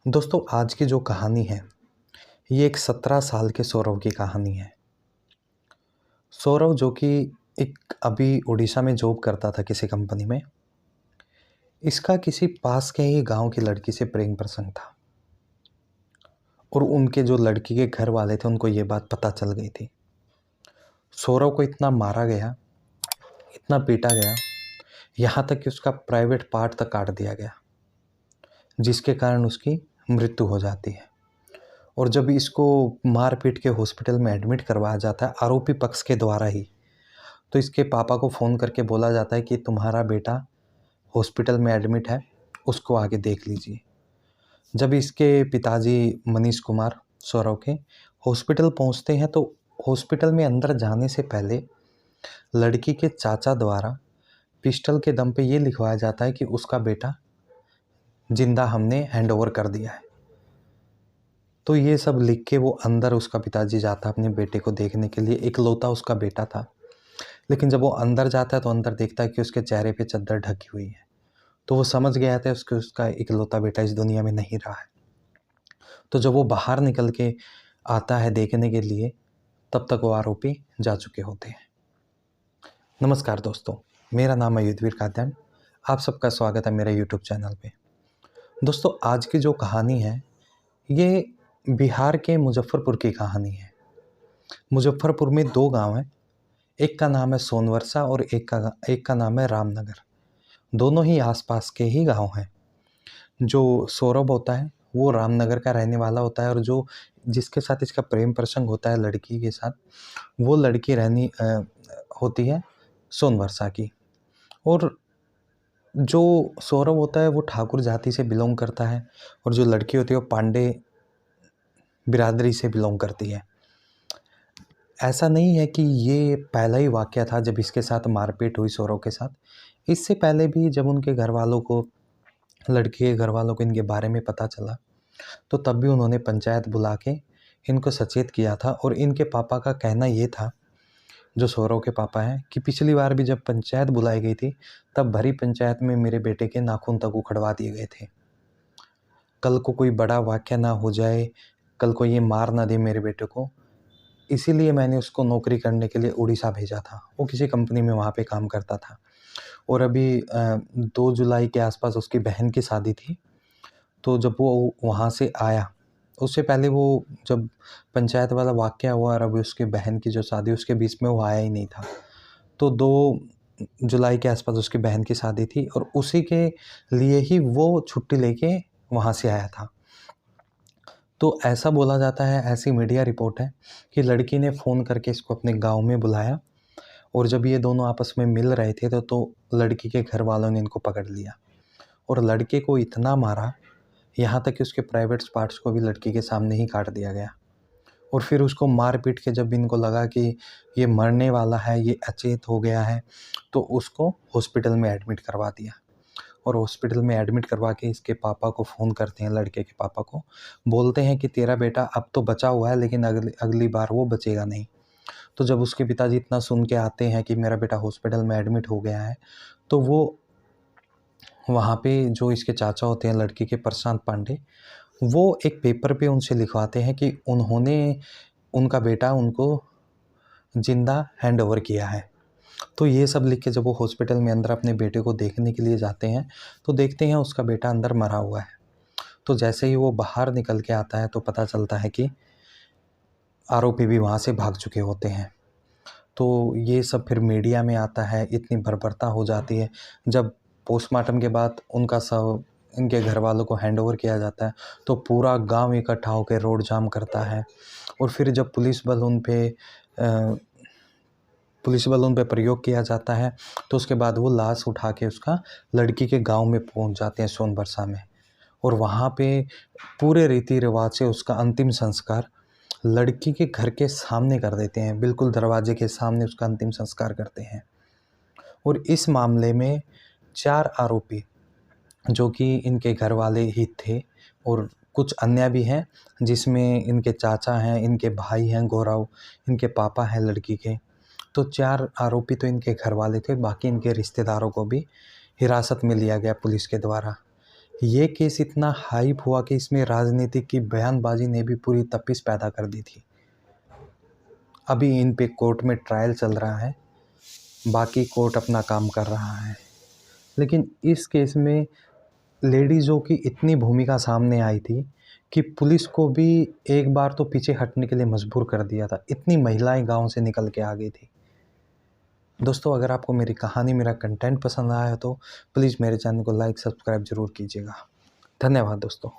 दोस्तों, आज की जो कहानी है ये एक 17 साल के सौरव की कहानी है। सौरव जो कि एक अभी उड़ीसा में जॉब करता था किसी कंपनी में। इसका किसी पास के ही गांव की लड़की से प्रेम प्रसंग था और उनके जो लड़की के घर वाले थे उनको ये बात पता चल गई थी। सौरव को इतना मारा गया, इतना पीटा गया, यहाँ तक कि उसका प्राइवेट पार्ट तक काट दिया गया, जिसके कारण उसकी मृत्यु हो जाती है। और जब इसको मार पीट के हॉस्पिटल में एडमिट करवाया जाता है आरोपी पक्ष के द्वारा ही, तो इसके पापा को फ़ोन करके बोला जाता है कि तुम्हारा बेटा हॉस्पिटल में एडमिट है, उसको आके देख लीजिए। जब इसके पिताजी मनीष कुमार सौरव के हॉस्पिटल पहुंचते हैं तो हॉस्पिटल में अंदर जाने से पहले लड़की के चाचा द्वारा पिस्टल के दम पे ये लिखवाया जाता है कि उसका बेटा जिंदा हमने हैंड ओवर कर दिया है। तो ये सब लिख के वो अंदर उसका पिताजी जाता अपने बेटे को देखने के लिए। इकलौता उसका बेटा था, लेकिन जब वो अंदर जाता है तो अंदर देखता है कि उसके चेहरे पे चादर ढकी हुई है। तो वो समझ गया था उसका इकलौता बेटा इस दुनिया में नहीं रहा है। तो जब वो बाहर निकल के आता है देखने के लिए, तब तक वो आरोपी जा चुके होते हैं। नमस्कार दोस्तों, मेरा नाम है युद्धवीर कात्यायन। आप सबका स्वागत है मेरे यूट्यूब चैनल पे। दोस्तों, आज की जो कहानी है ये बिहार के मुजफ्फरपुर की कहानी है। मुजफ्फरपुर में 2 गांव हैं, एक का नाम है सोनवर्षा और एक का नाम है रामनगर। दोनों ही आसपास के ही गांव हैं। जो सौरभ होता है वो रामनगर का रहने वाला होता है और जो जिसके साथ इसका प्रेम प्रसंग होता है लड़की के साथ, वो लड़की होती है सोनवर्षा की। और जो सौरभ होता है वो ठाकुर जाति से बिलोंग करता है और जो लड़की होती है वो पांडे बिरादरी से बिलोंग करती है। ऐसा नहीं है कि ये पहला ही वाक़या था जब इसके साथ मारपीट हुई सौरव के साथ। इससे पहले भी जब उनके घरवालों को, लड़की के घरवालों को इनके बारे में पता चला, तो तब भी उन्होंने पंचायत बुला के इनको सचेत किया था। और इनके पापा का कहना ये था, जो सौरव के पापा हैं, कि पिछली बार भी जब पंचायत बुलाई गई थी तब भरी पंचायत में मेरे बेटे के नाखून तक उखड़वा दिए गए थे। कल को कोई बड़ा वाक़या ना हो जाए, कल को ये मार ना दे मेरे बेटे को, इसीलिए मैंने उसको नौकरी करने के लिए उड़ीसा भेजा था। वो किसी कंपनी में वहाँ पे काम करता था। और अभी 2 जुलाई के आसपास उसकी बहन की शादी थी। तो जब वो वहाँ से आया, उससे पहले वो जब पंचायत वाला वाक़या हुआ और अभी उसकी बहन की जो शादी, उसके बीच में वो आया ही नहीं था। तो 2 जुलाई के आसपास उसकी बहन की शादी थी और उसी के लिए ही वो छुट्टी लेके वहाँ से आया था। तो ऐसा बोला जाता है, ऐसी मीडिया रिपोर्ट है कि लड़की ने फ़ोन करके इसको अपने गाँव में बुलाया और जब ये दोनों आपस में मिल रहे थे तो लड़की के घर वालों ने इनको पकड़ लिया और लड़के को इतना मारा, यहाँ तक कि उसके प्राइवेट पार्ट्स को भी लड़की के सामने ही काट दिया गया। और फिर उसको मार पीट के जब इनको लगा कि ये मरने वाला है, ये अचेत हो गया है, तो उसको हॉस्पिटल में एडमिट करवा दिया। और हॉस्पिटल में एडमिट करवा के इसके पापा को फ़ोन करते हैं, लड़के के पापा को, बोलते हैं कि तेरा बेटा अब तो बचा हुआ है लेकिन अगली बार वो बचेगा नहीं। तो जब उसके पिताजी इतना सुन के आते हैं कि मेरा बेटा हॉस्पिटल में एडमिट हो गया है, तो वो वहाँ पे जो इसके चाचा होते हैं लड़की के, प्रशांत पांडे, वो एक पेपर पे उनसे लिखवाते हैं कि उनका बेटा उनको ज़िंदा हैंड ओवर किया है। तो ये सब लिख के जब वो हॉस्पिटल में अंदर अपने बेटे को देखने के लिए जाते हैं तो देखते हैं उसका बेटा अंदर मरा हुआ है। तो जैसे ही वो बाहर निकल के आता है तो पता चलता है कि आरोपी भी वहाँ से भाग चुके होते हैं। तो ये सब फिर मीडिया में आता है, इतनी बर्बरता हो जाती है। जब पोस्टमार्टम के बाद उनका शव इनके घर वालों को हैंड ओवर किया जाता है तो पूरा गांव इकट्ठा होकर रोड जाम करता है। और फिर जब पुलिस बल उन पे प्रयोग किया जाता है तो उसके बाद वो लाश उठा के उसका लड़की के गांव में पहुंच जाते हैं, सोनबरसा में। और वहाँ पे पूरे रीति रिवाज से उसका अंतिम संस्कार लड़की के घर के सामने कर देते हैं, बिल्कुल दरवाजे के सामने उसका अंतिम संस्कार करते हैं। और इस मामले में 4 आरोपी, जो कि इनके घर वाले ही थे और कुछ अन्य भी हैं, जिसमें इनके चाचा हैं, इनके भाई हैं गौरव, इनके पापा हैं लड़की के। तो 4 आरोपी तो इनके घर वाले थे, बाकी इनके रिश्तेदारों को भी हिरासत में लिया गया पुलिस के द्वारा। ये केस इतना हाइप हुआ कि इसमें राजनीतिक की बयानबाजी ने भी पूरी तपिश पैदा कर दी थी। अभी इन पे कोर्ट में ट्रायल चल रहा है, बाकी कोर्ट अपना काम कर रहा है। लेकिन इस केस में लेडीज़ों की इतनी भूमिका सामने आई थी कि पुलिस को भी एक बार तो पीछे हटने के लिए मजबूर कर दिया था। इतनी महिलाएं गांव से निकल के आ गई थी। दोस्तों, अगर आपको मेरी कहानी, मेरा कंटेंट पसंद आया तो प्लीज़ मेरे चैनल को लाइक, सब्सक्राइब ज़रूर कीजिएगा। धन्यवाद दोस्तों।